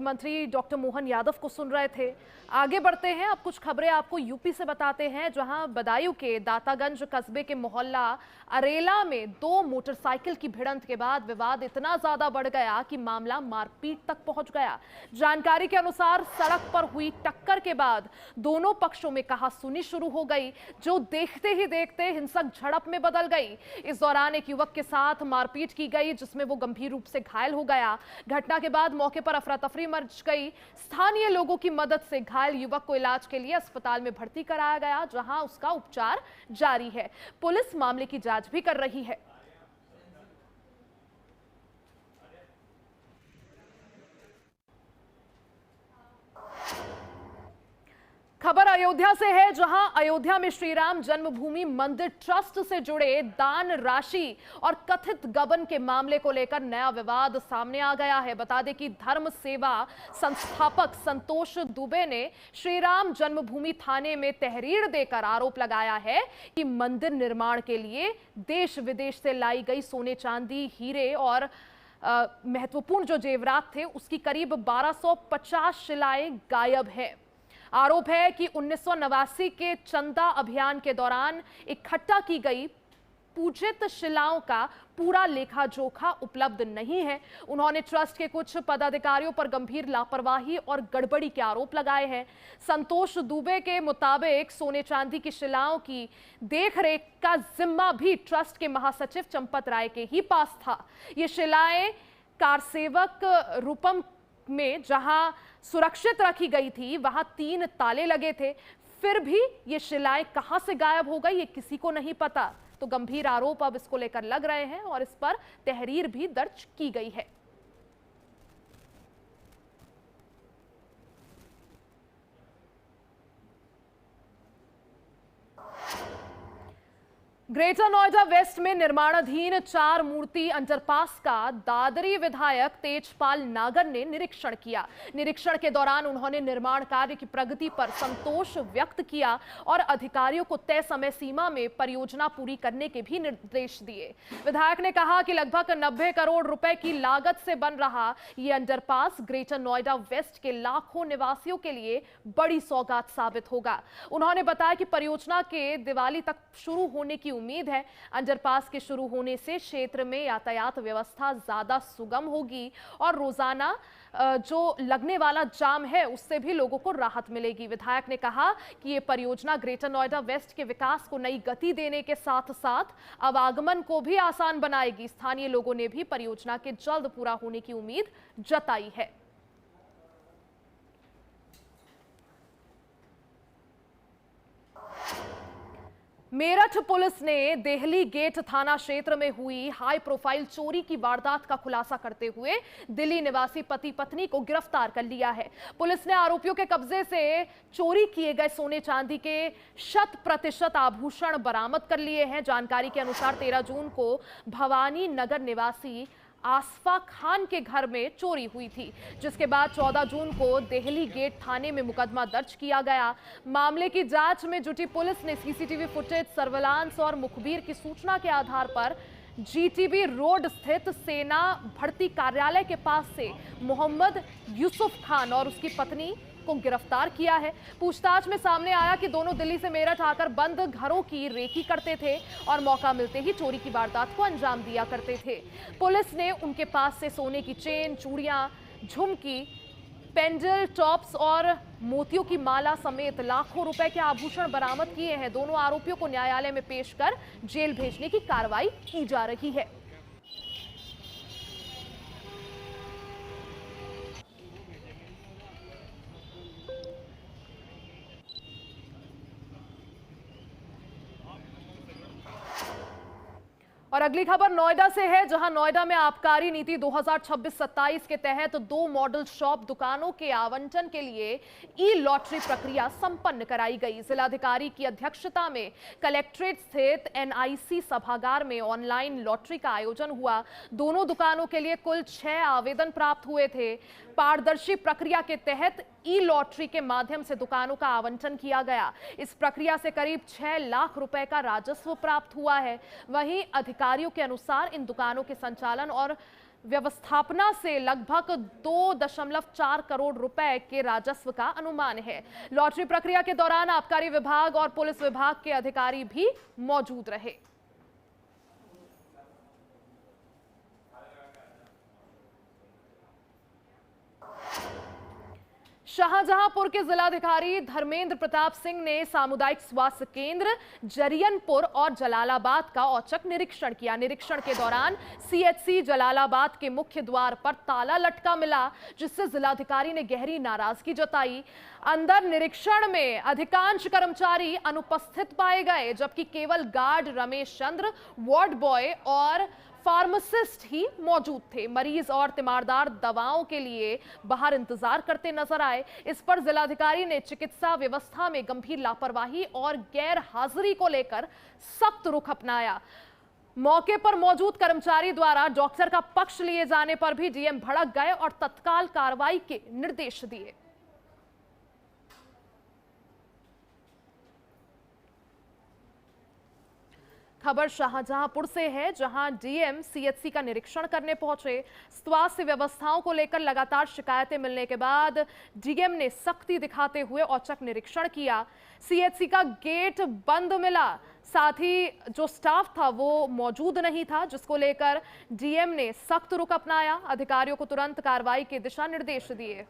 मंत्री डॉक्टर मोहन यादव को सुन रहे थे। आगे बढ़ते हैं, अब कुछ खबरें आपको यूपी से बताते हैं, जहां बदायूं के दातागंज कस्बे के मोहल्ला अरेला में दो मोटरसाइकिल की भिड़ंत के बाद विवाद इतना ज्यादा बढ़ गया कि मामला मारपीट तक पहुंच गया। जानकारी के अनुसार सड़क पर हुई टक्कर के बाद दोनों पक्षों में कहासुनी शुरू हो गई, जो देखते ही देखते हिंसक झड़प में बदल गई। इस दौरान एक युवक के साथ मारपीट की गई, जिसमें वो गंभीर रूप से घायल हो गया। घटना के बाद मौके पर अफरा तफरी मच गई। स्थानीय लोगों की मदद से घायल युवक को इलाज के लिए अस्पताल में भर्ती कराया गया, जहां उसका उपचार जारी है। पुलिस मामले की जांच भी कर रही है। खबर अयोध्या से है, जहां अयोध्या में श्री राम जन्मभूमि मंदिर ट्रस्ट से जुड़े दान राशि और कथित गबन के मामले को लेकर नया विवाद सामने आ गया है। बता दें कि धर्म सेवा संस्थापक संतोष दुबे ने श्री राम जन्मभूमि थाने में तहरीर देकर आरोप लगाया है कि मंदिर निर्माण के लिए देश विदेश से लाई गई सोने चांदी हीरे और महत्वपूर्ण जो जेवरात थे उसकी करीब 1250 शिलाएं गायब हैं। आरोप है कि 1989 के चंदा अभियान के दौरान इकट्ठा की गई पूजित शिलाओं का पूरा लेखा जोखा उपलब्ध नहीं है। उन्होंने ट्रस्ट के कुछ पदाधिकारियों पर गंभीर लापरवाही और गड़बड़ी के आरोप लगाए हैं। संतोष दुबे के मुताबिक सोने चांदी की शिलाओं की देखरेख का जिम्मा भी ट्रस्ट के महासचिव चंपत राय के ही पास था। ये शिलाएं कारसेवक रूपम में जहां सुरक्षित रखी गई थी, वहां 3 ताले लगे थे। फिर भी ये शिलाएं कहां से गायब हो गई, ये किसी को नहीं पता। तो गंभीर आरोप अब इसको लेकर लग रहे हैं और इस पर तहरीर भी दर्ज की गई है। ग्रेटर नोएडा वेस्ट में निर्माणाधीन 4 मूर्ति अंडरपास का दादरी विधायक तेजपाल नागर ने निरीक्षण किया। निरीक्षण के दौरान उन्होंने निर्माण कार्य की प्रगति पर संतोष व्यक्त किया और अधिकारियों को तय समय सीमा में परियोजना पूरी करने के भी निर्देश दिए। विधायक ने कहा कि लगभग 90 करोड़ रुपए की लागत से बन रहा ये अंडरपास ग्रेटर नोएडा वेस्ट के लाखों निवासियों के लिए बड़ी सौगात साबित होगा। उन्होंने बताया कि परियोजना के दिवाली तक शुरू होने की उम्मीद है। अंडरपास के शुरू होने से क्षेत्र में यातायात व्यवस्था ज्यादा सुगम होगी और रोजाना जो लगने वाला जाम है उससे भी लोगों को राहत मिलेगी। विधायक ने कहा कि ये परियोजना ग्रेटर नोएडा वेस्ट के विकास को नई गति देने के साथ साथ आवागमन को भी आसान बनाएगी। स्थानीय लोगों ने भी परियोजना के जल्द पूरा होने की उम्मीद जताई है। मेरठ पुलिस ने देहली गेट थाना क्षेत्र में हुई हाई प्रोफाइल चोरी की वारदात का खुलासा करते हुए दिल्ली निवासी पति पत्नी को गिरफ्तार कर लिया है। पुलिस ने आरोपियों के कब्जे से चोरी किए गए सोने चांदी के 100% आभूषण बरामद कर लिए हैं। जानकारी के अनुसार 13 जून को भवानी नगर निवासी आसफा खान के घर में चोरी हुई थी, जिसके बाद 14 जून को देहली गेट थाने में मुकदमा दर्ज किया गया। मामले की जांच में जुटी पुलिस ने सीसीटीवी फुटेज, सर्विलांस और मुखबिर की सूचना के आधार पर जीटीबी रोड स्थित सेना भर्ती कार्यालय के पास से मोहम्मद यूसुफ खान और उसकी पत्नी को गिरफ्तार किया है। पूछताछ में सामने आया कि दोनों दिल्ली से मेरठ आकर बंद घरों की रेकी करते थे और मौका मिलते ही चोरी की वारदात को अंजाम दिया करते थे। पुलिस ने उनके पास से सोने की चेन, चूड़ियां, झुमकी, पेंडल, टॉप्स और मोतियों की माला समेत लाखों रुपए के आभूषण बरामद किए हैं। दोनों आरोपियों को न्यायालय में पेश कर जेल भेजने की कार्रवाई की जा रही है। और अगली खबर नोएडा से है, जहां नोएडा में आबकारी नीति 2026-27 के तहत 2 मॉडल शॉप दुकानों के आवंटन के लिए ई लॉटरी प्रक्रिया संपन्न कराई गई। जिलाधिकारी की अध्यक्षता में कलेक्ट्रेट स्थित एनआईसी सभागार में ऑनलाइन लॉटरी का आयोजन हुआ। दोनों दुकानों के लिए कुल 6 आवेदन प्राप्त हुए थे। पारदर्शी प्रक्रिया के तहत ई लॉटरी के माध्यम से दुकानों का आवंटन किया गया। इस प्रक्रिया से करीब 6 लाख रुपए का राजस्व प्राप्त हुआ है। वहीं अधिकारियों के अनुसार इन दुकानों के संचालन और व्यवस्थापना से लगभग 2.4 करोड़ रुपए के राजस्व का अनुमान है। लॉटरी प्रक्रिया के दौरान आबकारी विभाग और पुलिस विभाग के अधिकारी भी मौजूद रहे। शाहजहांपुर के जिलाधिकारी धर्मेंद्र प्रताप सिंह ने सामुदायिक स्वास्थ्य केंद्र जरियनपुर और जलालाबाद का औचक निरीक्षण किया। निरीक्षण के दौरान सीएचसी जलालाबाद के मुख्य द्वार पर ताला लटका मिला, जिससे जिलाधिकारी ने गहरी नाराजगी जताई। अंदर निरीक्षण में अधिकांश कर्मचारी अनुपस्थित पाए गए, जबकि केवल guard Ramesh Chandra, ward boy और फार्मासिस्ट ही मौजूद थे। मरीज और तीमारदार दवाओं के लिए बाहर इंतजार करते नजर आए। इस पर जिलाधिकारी ने चिकित्सा व्यवस्था में गंभीर लापरवाही और गैर हाजिरी को लेकर सख्त रुख अपनाया। मौके पर मौजूद कर्मचारी द्वारा डॉक्टर का पक्ष लिए जाने पर भी डीएम भड़क गए और तत्काल कार्रवाई के निर्देश दिए। खबर शाहजहांपुर से है, जहां डीएम सीएचसी का निरीक्षण करने पहुंचे। स्वास्थ्य व्यवस्थाओं को लेकर लगातार शिकायतें मिलने के बाद डीएम ने सख्ती दिखाते हुए औचक निरीक्षण किया। सीएचसी का गेट बंद मिला, साथ ही जो स्टाफ था वो मौजूद नहीं था, जिसको लेकर डीएम ने सख्त रुख अपनाया। अधिकारियों को तुरंत कार्रवाई के दिशा निर्देश दिए।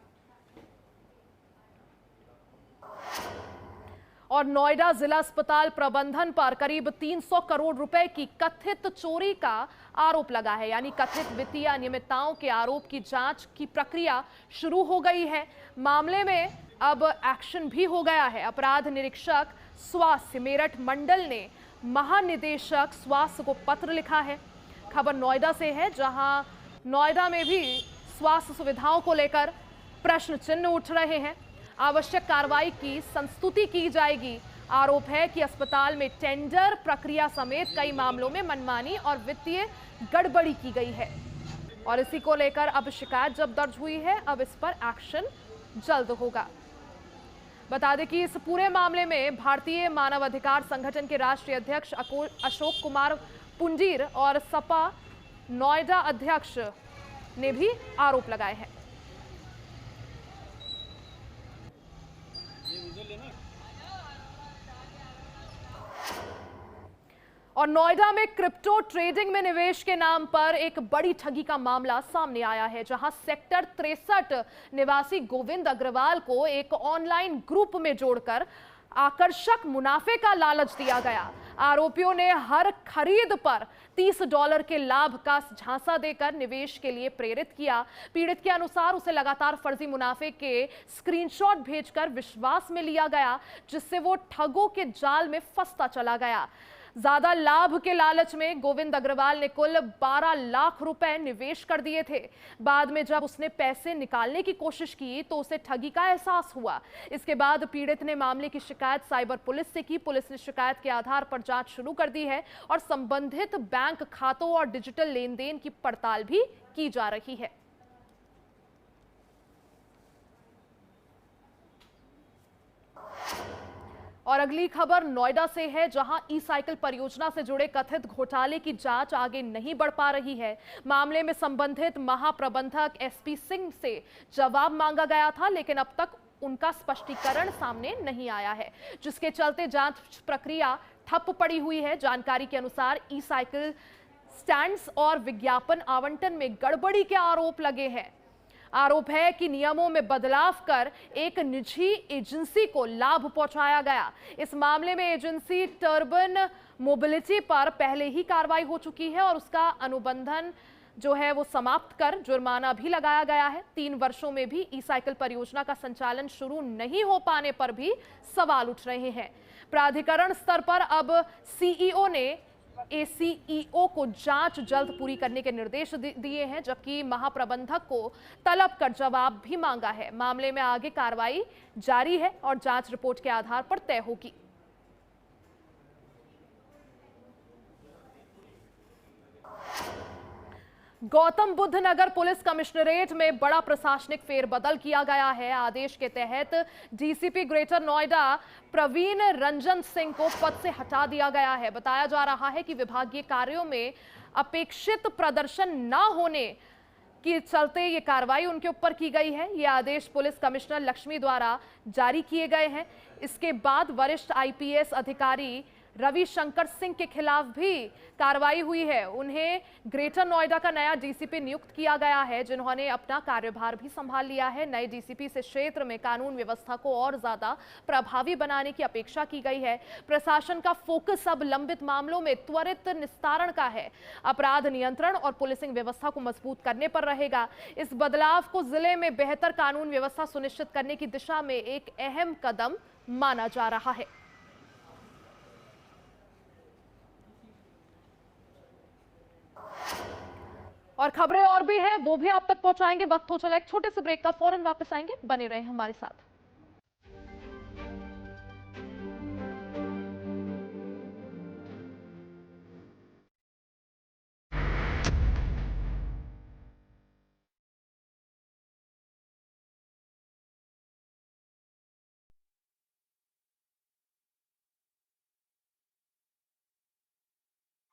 और नोएडा जिला अस्पताल प्रबंधन पर करीब 300 करोड़ रुपए की कथित चोरी का आरोप लगा है। यानी कथित वित्तीय अनियमितताओं के आरोप की जांच की प्रक्रिया शुरू हो गई है। मामले में अब एक्शन भी हो गया है। अपराध निरीक्षक स्वास्थ्य मेरठ मंडल ने महानिदेशक स्वास्थ्य को पत्र लिखा है। खबर नोएडा से है, जहां नोएडा में भी स्वास्थ्य सुविधाओं को लेकर प्रश्न चिन्ह उठ रहे हैं। आवश्यक कार्रवाई की संस्तुति की जाएगी। आरोप है कि अस्पताल में टेंडर प्रक्रिया समेत कई मामलों में मनमानी और वित्तीय गड़बड़ी की गई है और इसी को लेकर अब शिकायत जब दर्ज हुई है, अब इस पर एक्शन जल्द होगा। बता दें कि इस पूरे मामले में भारतीय मानव अधिकार संगठन के राष्ट्रीय अध्यक्ष अशोक कुमार पुंजीर और सपा नोएडा अध्यक्ष ने भी आरोप लगाए हैं। और नोएडा में क्रिप्टो ट्रेडिंग में निवेश के नाम पर एक बड़ी ठगी का मामला सामने आया है, जहां सेक्टर 63 निवासी गोविंद अग्रवाल को एक ऑनलाइन ग्रुप में जोड़कर आकर्षक मुनाफे का लालच दिया गया। आरोपियों ने हर खरीद पर $30 के लाभ का झांसा देकर निवेश के लिए प्रेरित किया। पीड़ित के अनुसार उसे लगातार फर्जी मुनाफे के स्क्रीनशॉट भेजकर विश्वास में लिया गया, जिससे वो ठगों के जाल में फंसता चला गया। ज्यादा लाभ के लालच में गोविंद अग्रवाल ने कुल 12 लाख रुपए निवेश कर दिए थे। बाद में जब उसने पैसे निकालने की कोशिश की तो उसे ठगी का एहसास हुआ। इसके बाद पीड़ित ने मामले की शिकायत साइबर पुलिस से की। पुलिस ने शिकायत के आधार पर जांच शुरू कर दी है और संबंधित बैंक खातों और डिजिटल लेन देन की पड़ताल भी की जा रही है। और अगली खबर नोएडा से है, जहां ई साइकिल परियोजना से जुड़े कथित घोटाले की जांच आगे नहीं बढ़ पा रही है। मामले में संबंधित महाप्रबंधक एसपी सिंह से जवाब मांगा गया था, लेकिन अब तक उनका स्पष्टीकरण सामने नहीं आया है, जिसके चलते जांच प्रक्रिया ठप पड़ी हुई है। जानकारी के अनुसार ई साइकिल स्टैंड्स और विज्ञापन आवंटन में गड़बड़ी के आरोप लगे हैं। आरोप है कि नियमों में बदलाव कर एक निजी एजेंसी को लाभ पहुंचाया गया। इस मामले में एजेंसी टर्बन मोबिलिटी पर पहले ही कार्रवाई हो चुकी है और उसका अनुबंधन जो है वो समाप्त कर जुर्माना भी लगाया गया है। 3 वर्षों में भी ई साइकिल परियोजना का संचालन शुरू नहीं हो पाने पर भी सवाल उठ रहे हैं। प्राधिकरण स्तर पर अब सीईओ ने एसीईओ को जांच जल्द पूरी करने के निर्देश दिए हैं, जबकि महाप्रबंधक को तलब कर जवाब भी मांगा है। मामले में आगे कार्रवाई जारी है और जांच रिपोर्ट के आधार पर तय होगी। गौतम बुद्ध नगर पुलिस कमिश्नरेट में बड़ा प्रशासनिक फेरबदल किया गया है। आदेश के तहत डीसीपी ग्रेटर नोएडा प्रवीण रंजन सिंह को पद से हटा दिया गया है। बताया जा रहा है कि विभागीय कार्यों में अपेक्षित प्रदर्शन न होने के चलते ये कार्रवाई उनके ऊपर की गई है। ये आदेश पुलिस कमिश्नर लक्ष्मी द्वारा जारी किए गए हैं। इसके बाद वरिष्ठ आईपीएस अधिकारी रविशंकर सिंह के खिलाफ भी कार्रवाई हुई है। उन्हें ग्रेटर नोएडा का नया डीसीपी नियुक्त किया गया है, जिन्होंने अपना कार्यभार भी संभाल लिया है। नए डीसीपी से क्षेत्र में कानून व्यवस्था को और ज्यादा प्रभावी बनाने की अपेक्षा की गई है। प्रशासन का फोकस अब लंबित मामलों में त्वरित निस्तारण का है। अपराध नियंत्रण और पुलिसिंग व्यवस्था को मजबूत करने पर रहेगा। इस बदलाव को जिले में बेहतर कानून व्यवस्था सुनिश्चित करने की दिशा में एक अहम कदम माना जा रहा है। और खबरें और भी हैं, वो भी आप तक पहुंचाएंगे। वक्त हो चला एक छोटे से ब्रेक का, फौरन वापस आएंगे। बने रहें हमारे साथ।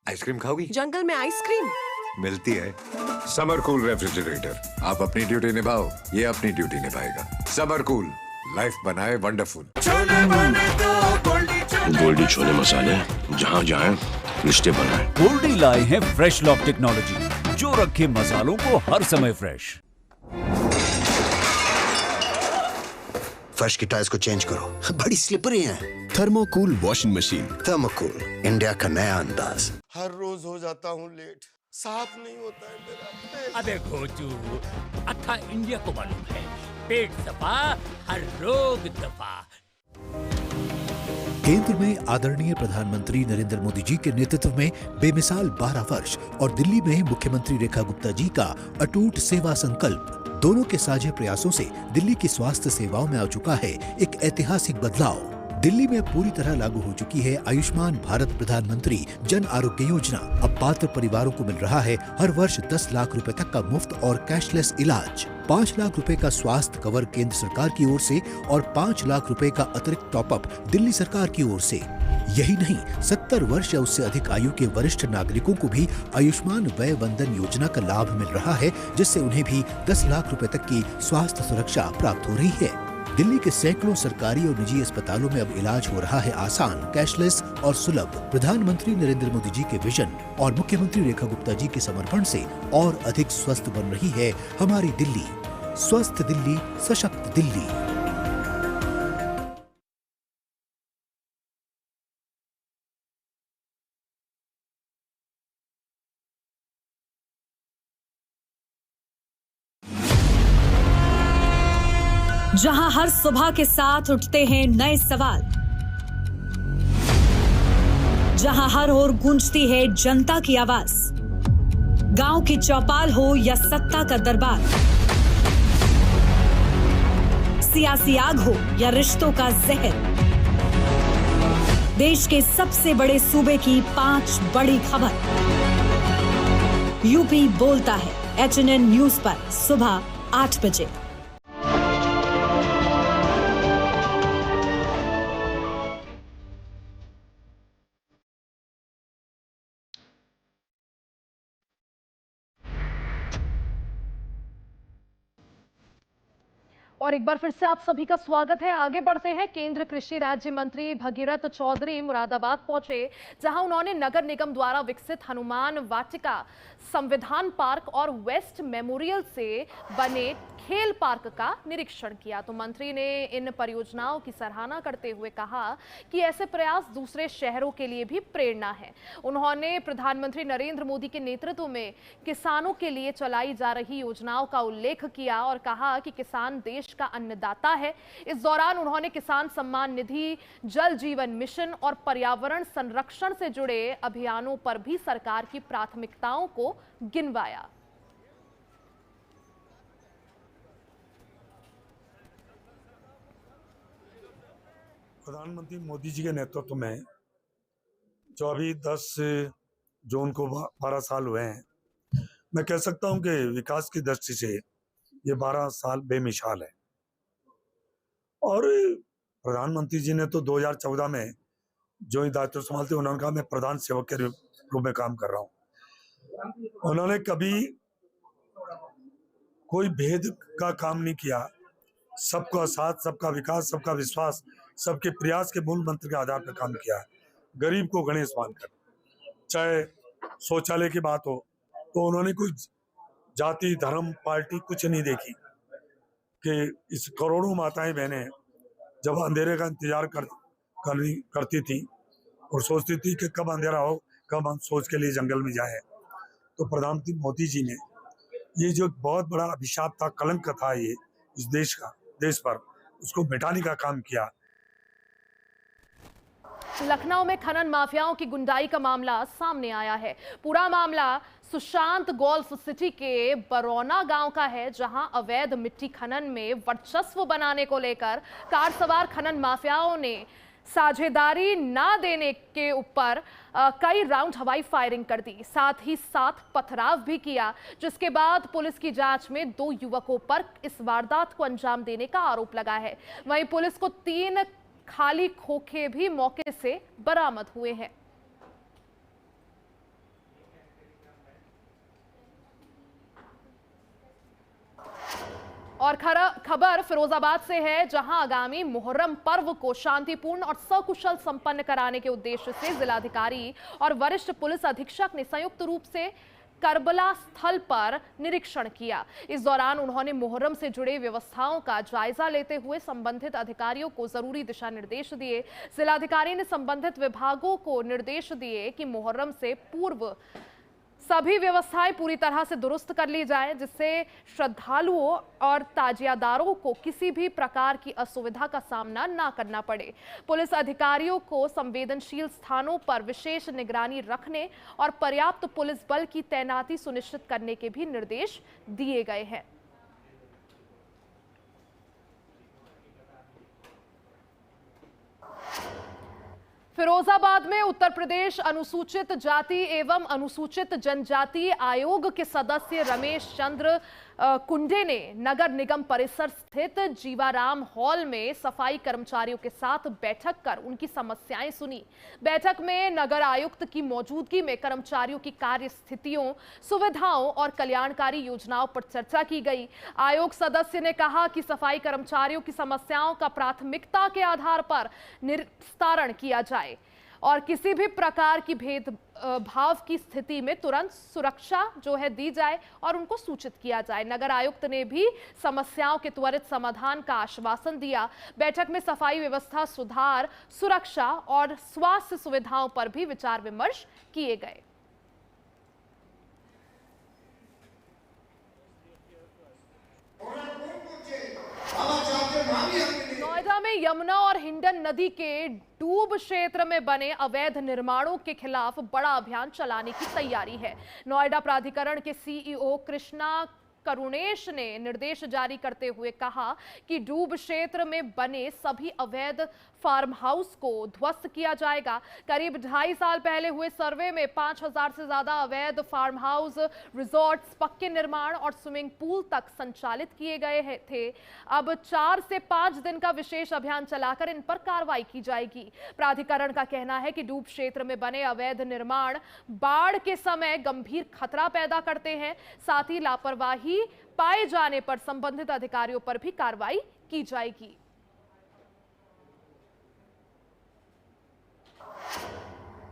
आइसक्रीम खाओगी? जंगल में आइसक्रीम मिलती है। Summer cool refrigerator. आप अपनी ड्यूटी निभाओ, ये अपनी ड्यूटी निभाएगा। समर कूल, लाइफ बनाए वंडरफुल। गोल्डी छोले मसाले, जहाँ जाए रिश्ते बनाए। गोल्डी लाए हैं फ्रेश लॉक टेक्नोलॉजी, जो रखे मसालों को हर समय फ्रेश। फर्श की टाइल्स को चेंज करो, बड़ी स्लिपरी हैं। थर्मोकूल वॉशिंग मशीन। थर्मोकूल, इंडिया का नया अंदाज। हर रोज हो जाता हूँ लेट, साफ नहीं होता है मेरा। अबे घोचू, अथा इंडिया को मालूम है, पेट दफा हर रोग दफा। केंद्र में आदरणीय प्रधानमंत्री नरेंद्र मोदी जी के नेतृत्व में बेमिसाल 12 वर्ष और दिल्ली में मुख्यमंत्री रेखा गुप्ता जी का अटूट सेवा संकल्प, दोनों के साझे प्रयासों से दिल्ली की स्वास्थ्य सेवाओं में आ चुका है एक ऐतिहासिक बदलाव। दिल्ली में पूरी तरह लागू हो चुकी है आयुष्मान भारत प्रधानमंत्री जन आरोग्य योजना। अब पात्र परिवारों को मिल रहा है हर वर्ष 10 लाख रुपए तक का मुफ्त और कैशलेस इलाज। 5 लाख रुपए का स्वास्थ्य कवर केंद्र सरकार की ओर से और 5 लाख रुपए का अतिरिक्त टॉपअप दिल्ली सरकार की ओर से। यही नहीं, 70 वर्ष या उससे अधिक आयु के वरिष्ठ नागरिकों को भी आयुष्मान वय वंदन योजना का लाभ मिल रहा है, जिससे उन्हें भी 10 लाख रुपए तक की स्वास्थ्य सुरक्षा प्राप्त हो रही है। दिल्ली के सैकड़ों सरकारी और निजी अस्पतालों में अब इलाज हो रहा है आसान, कैशलेस और सुलभ। प्रधानमंत्री नरेंद्र मोदी जी के विजन और मुख्यमंत्री रेखा गुप्ता जी के समर्पण से और अधिक स्वस्थ बन रही है हमारी दिल्ली। स्वस्थ दिल्ली, सशक्त दिल्ली। जहां हर सुबह के साथ उठते हैं नए सवाल, जहां हर ओर गूंजती है जनता की आवाज, गांव की चौपाल हो या सत्ता का दरबार, सियासी आग हो या रिश्तों का जहर, देश के सबसे बड़े सूबे की 5 बड़ी खबर। यूपी बोलता है HNN न्यूज पर सुबह 8 बजे। और एक बार फिर से आप सभी का स्वागत है। आगे बढ़ते हैं। केंद्र कृषि राज्य मंत्री भगीरथ चौधरी मुरादाबाद पहुंचे, जहां उन्होंने नगर निगम द्वारा विकसित हनुमान वाटिका, संविधान पार्क और वेस्ट मेमोरियल से बने खेल पार्क का निरीक्षण किया। तो मंत्री ने इन परियोजनाओं की सराहना करते हुए कहा कि ऐसे प्रयास दूसरे शहरों के लिए भी प्रेरणा है। उन्होंने प्रधानमंत्री नरेंद्र मोदी के नेतृत्व में किसानों के लिए चलाई जा रही योजनाओं का उल्लेख किया और कहा कि किसान देश का अन्नदाता है। इस दौरान उन्होंने किसान सम्मान निधि, जल जीवन मिशन और पर्यावरण संरक्षण से जुड़े अभियानों पर भी सरकार की प्राथमिकताओं को गिनवाया। प्रधानमंत्री मोदी जी के नेतृत्व में जो अभी 10 जून को 12 साल हुए हैं, मैं कह सकता हूं कि विकास की दृष्टि से ये 12 साल बेमिसाल है। और प्रधानमंत्री जी ने तो 2014 में जो ही दायित्व संभालते उन्होंने कहा मैं प्रधान सेवक के रूप में काम कर रहा हूं। उन्होंने कभी कोई भेद का काम नहीं किया। सबका साथ, सबका विकास, सबका विश्वास, सबके प्रयास के मूल मंत्र के आधार पर काम किया। गरीब को गणेश मानकर, चाहे शौचालय की बात हो तो उन्होंने कोई जाति, धर्म, पार्टी कुछ नहीं देखी कि इस करोड़ों माताएं बहनें जब अंधेरे का इंतजार करती थी और सोचती थी कि कब अंधेरा हो, कब हम सोच के लिए जंगल में जाएं, तो प्रधानमंत्री मोदी जी ने ये जो बहुत बड़ा अभिशाप था, कलंक था ये इस देश पर, उसको मिटाने का काम किया। लखनऊ में खनन माफियाओं की गुंडाई का मामला सामने आया है। पूरा मामला सुशांत गोल्फ सिटी के बरौना गांव का है, जहां अवैध मिट्टी खनन में वर्चस्व बनाने को लेकर कार सवार खनन माफियाओं ने साझेदारी ना देने के ऊपर कई राउंड हवाई फायरिंग कर दी, साथ ही साथ पथराव भी किया, जिसके बाद पुलिस की जांच में 2 युवकों पर इस वारदात को अंजाम देने का आरोप लगा है। वहीं पुलिस को 3 खाली खोखे भी मौके से बरामद हुए हैं। और खबर फिरोजाबाद से है, जहां आगामी मुहर्रम पर्व को शांतिपूर्ण और सकुशल संपन्न कराने के उद्देश्य से जिलाधिकारी और वरिष्ठ पुलिस अधीक्षक ने संयुक्त रूप से करबला स्थल पर निरीक्षण किया। इस दौरान उन्होंने मुहर्रम से जुड़े व्यवस्थाओं का जायजा लेते हुए संबंधित अधिकारियों को जरूरी दिशा निर्देश दिए। जिलाधिकारी ने संबंधित विभागों को निर्देश दिए कि मुहर्रम से पूर्व सभी व्यवस्थाएं पूरी तरह से दुरुस्त कर ली जाए, जिससे श्रद्धालुओं और ताजियादारों को किसी भी प्रकार की असुविधा का सामना ना करना पड़े। पुलिस अधिकारियों को संवेदनशील स्थानों पर विशेष निगरानी रखने और पर्याप्त पुलिस बल की तैनाती सुनिश्चित करने के भी निर्देश दिए गए हैं। फिरोजाबाद में उत्तर प्रदेश अनुसूचित जाति एवं अनुसूचित जनजाति आयोग के सदस्य रमेश चंद्र कुंडे ने नगर निगम परिसर स्थित जीवाराम हॉल में सफाई कर्मचारियों के साथ बैठक कर उनकी समस्याएं सुनी। बैठक में नगर आयुक्त की मौजूदगी में कर्मचारियों की कार्य स्थितियों, सुविधाओं और कल्याणकारी योजनाओं पर चर्चा की गई। आयोग सदस्य ने कहा कि सफाई कर्मचारियों की समस्याओं का प्राथमिकता के आधार पर निस्तारण किया जाए और किसी भी प्रकार की भेदभाव की स्थिति में तुरंत सुरक्षा जो है दी जाए और उनको सूचित किया जाए। नगर आयुक्त ने भी समस्याओं के त्वरित समाधान का आश्वासन दिया। बैठक में सफाई व्यवस्था सुधार, सुरक्षा और स्वास्थ्य सुविधाओं पर भी विचार विमर्श किए गए। नोएडा में यमुना और हिंडन नदी के डूब क्षेत्र में बने अवैध निर्माणों के खिलाफ बड़ा अभियान चलाने की तैयारी है। नोएडा प्राधिकरण के सीईओ कृष्णा करुणेश ने निर्देश जारी करते हुए कहा कि डूब क्षेत्र में बने सभी अवैध फार्म हाउस को ध्वस्त किया जाएगा। करीब 2.5 साल पहले हुए सर्वे में 5000 से ज्यादा अवैध फार्म हाउस, रिजॉर्ट्स, पक्के निर्माण और स्विमिंग पूल तक संचालित किए गए थे। अब 4 से 5 दिन का विशेष अभियान चलाकर इन पर कार्रवाई की जाएगी। प्राधिकरण का कहना है कि डूब क्षेत्र में बने अवैध निर्माण बाढ़ के समय गंभीर खतरा पैदा करते हैं। साथ ही लापरवाही पाए जाने पर संबंधित अधिकारियों पर भी कार्रवाई की जाएगी।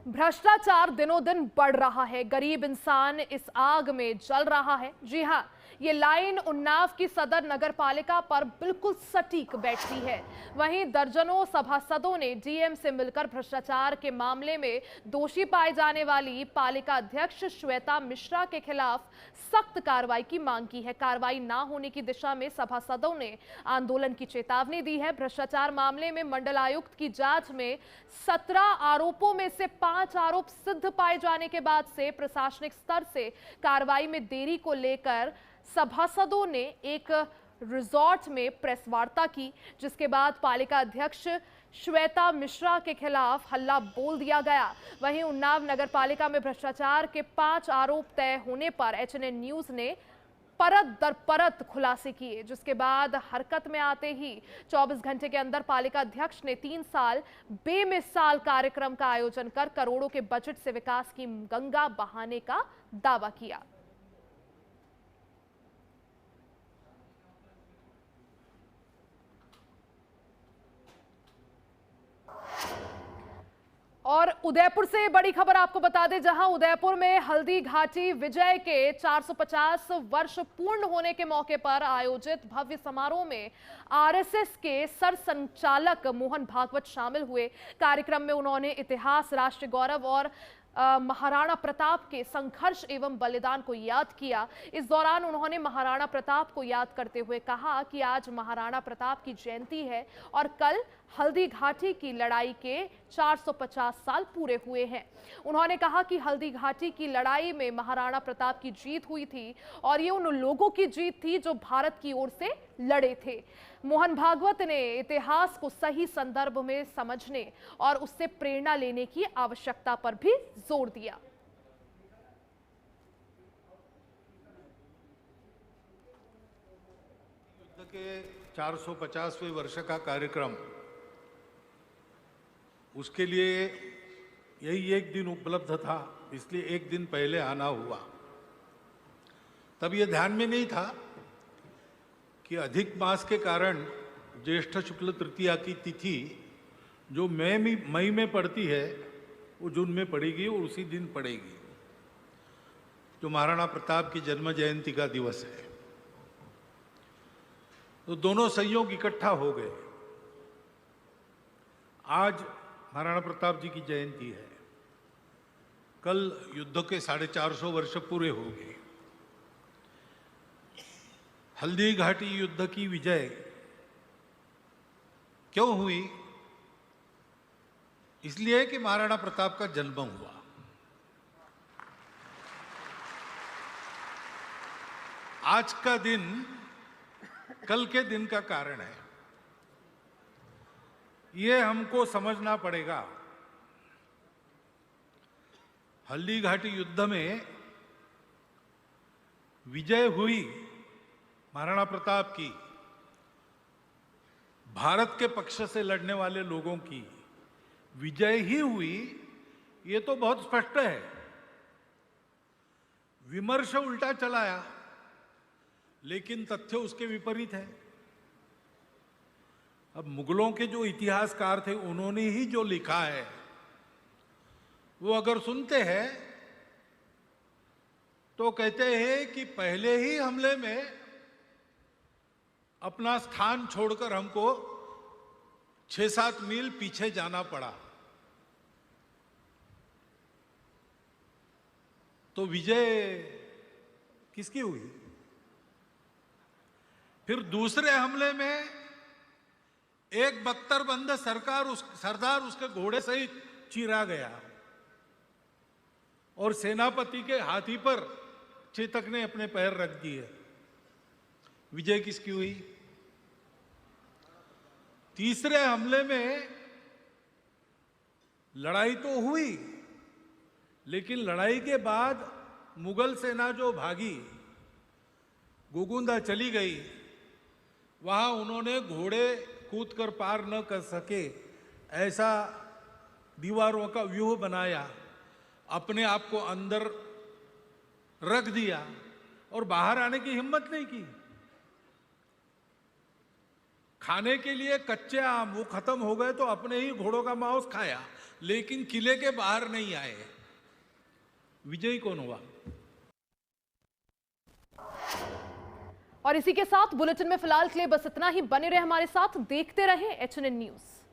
भ्रष्टाचार दिनों दिन बढ़ रहा है। गरीब इंसान इस आग में जल रहा है। जी हां, ये लाइन उन्नाव की सदर नगर पालिका पर बिल्कुल सटीक बैठती है। वहीं दर्जनों सभासदों ने डीएम से मिलकर भ्रष्टाचार के मामले में दोषी पाए जाने वाली पालिका अध्यक्ष श्वेता मिश्रा के खिलाफ सख्त कार्रवाई की मांग की है। कार्रवाई ना होने की दिशा में सभासदों ने आंदोलन की चेतावनी दी है। भ्रष्टाचार मामले में मंडल आयुक्त की जांच में 17 आरोपों में से 5 आरोप सिद्ध पाए जाने के बाद से प्रशासनिक स्तर से कार्रवाई में देरी को लेकर सभासदों ने एक रिजॉर्ट में प्रेस वार्ता की, जिसके बाद पालिका अध्यक्ष श्वेता मिश्रा के खिलाफ हल्ला बोल दिया गया। वहीं उन्नाव नगर पालिका में भ्रष्टाचार के 5 आरोप तय होने पर एचएनएन न्यूज ने परत दर परत खुलासे किए, जिसके बाद हरकत में आते ही 24 घंटे के अंदर पालिका अध्यक्ष ने 3 साल बेमिसाल कार्यक्रम का आयोजन कर करोड़ों के बजट से विकास की गंगा बहाने का दावा किया। और उदयपुर से बड़ी खबर आपको बता दें, जहां उदयपुर में हल्दी घाटी विजय के 450 वर्ष पूर्ण होने के मौके पर आयोजित भव्य समारोह में आरएसएस के सरसंघचालक मोहन भागवत शामिल हुए। कार्यक्रम में उन्होंने इतिहास, राष्ट्रीय गौरव और महाराणा प्रताप के संघर्ष एवं बलिदान को याद किया। इस दौरान उन्होंने महाराणा प्रताप को याद करते हुए कहा कि आज महाराणा प्रताप की जयंती है और कल हल्दी घाटी की लड़ाई के 450 साल पूरे हुए हैं। उन्होंने कहा कि हल्दी घाटी की लड़ाई में महाराणा प्रताप की जीत हुई थी और ये उन लोगों की जीत थी जो भारत की ओर से लड़े थे। मोहन भागवत ने इतिहास को सही संदर्भ में समझने और उससे प्रेरणा लेने की आवश्यकता पर भी जोर दिया। युद्ध के 450वें वर्ष का कार्यक्रम, उसके लिए यही एक दिन उपलब्ध था, इसलिए एक दिन पहले आना हुआ। तब ये ध्यान में नहीं था कि अधिक मास के कारण ज्येष्ठ शुक्ल तृतीया की तिथि जो मई में पड़ती है वो जून में पड़ेगी और उसी दिन पड़ेगी, जो महाराणा प्रताप की जन्म जयंती का दिवस है। तो दोनों संयोग इकट्ठा हो गए। आज महाराणा प्रताप जी की जयंती है, कल युद्ध के 450 वर्ष पूरे हो गए। हल्दी घाटी युद्ध की विजय क्यों हुई? इसलिए कि महाराणा प्रताप का जन्म हुआ। आज का दिन कल के दिन का कारण है, ये हमको समझना पड़ेगा। हल्दी घाटी युद्ध में विजय हुई महाराणा प्रताप की, भारत के पक्ष से लड़ने वाले लोगों की विजय ही हुई, ये तो बहुत स्पष्ट है। विमर्श उल्टा चलाया, लेकिन तथ्य उसके विपरीत है। अब मुगलों के जो इतिहासकार थे उन्होंने ही जो लिखा है वो अगर सुनते हैं तो कहते हैं कि पहले ही हमले में अपना स्थान छोड़कर हमको 6-7 मील पीछे जाना पड़ा। तो विजय किसकी हुई? फिर दूसरे हमले में एक बख्तरबंद सरदार उसके घोड़े सहित चीरा गया और सेनापति के हाथी पर चेतक ने अपने पैर रख दिए। विजय किसकी हुई? तीसरे हमले में लड़ाई तो हुई, लेकिन लड़ाई के बाद मुगल सेना जो भागी, गोगुंदा चली गई, वहां उन्होंने घोड़े कूदकर पार न कर सके ऐसा दीवारों का व्यूह बनाया, अपने आप को अंदर रख दिया और बाहर आने की हिम्मत नहीं की। खाने के लिए कच्चे आम वो खत्म हो गए तो अपने ही घोड़ों का मांस खाया, लेकिन किले के बाहर नहीं आए। विजयी कौन हुआ? और इसी के साथ बुलेटिन में फिलहाल के लिए बस इतना ही। बने रहे हमारे साथ, देखते रहें HNN न्यूज़।